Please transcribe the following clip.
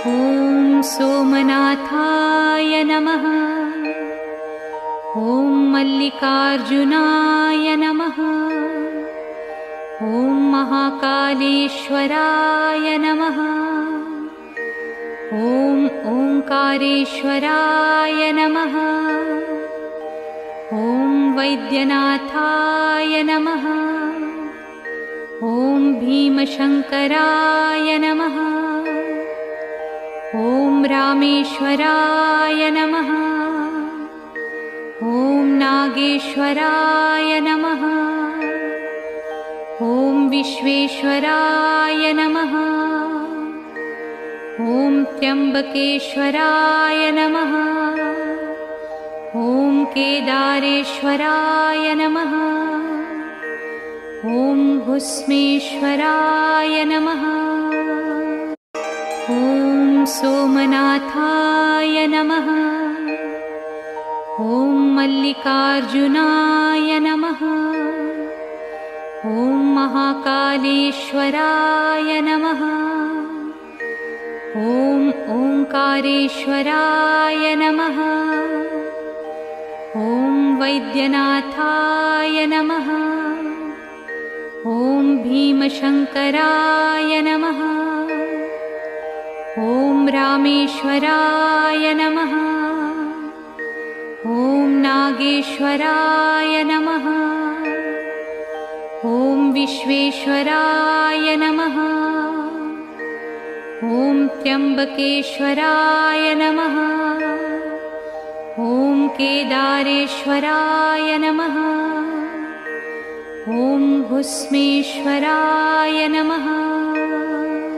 ॐ सोमनाथाय नमः। ॐ मल्लिकार्जुनाय नमः। ॐ महाकालेश्वराय नमः। ॐ ओंकारेश्वराय नमः। ॐ वैद्यनाथाय नमः। ॐ भीमशंकराय नमः। ॐ रामेश्वराय नमः। ॐ नागेश्वराय नमः। ॐ विश्वेश्वराय नमः। ॐ त्र्यंबकेश्वराय नमः। ॐ केदारेश्वराय नमः। ॐ भुस्मेश्वराय नमः। ॐ सोमनाथाय नमः। ॐ मल्लिकार्जुनाय नमः। ॐ महाकालेश्वराय नमः। ॐ ओंकारेश्वराय नमः। ॐ वैद्यनाथाय नमः। ॐ भीमशंकराय नमः। ॐ रामेश्वराय नमः। ॐ नागेश्वराय नमः। ॐ विश्वेश्वराय नमः। ॐ त्र्यंबकेश्वराय नमः। ॐ केदारेश्वराय नमः। ॐ भुस्मेश्वराय नमः।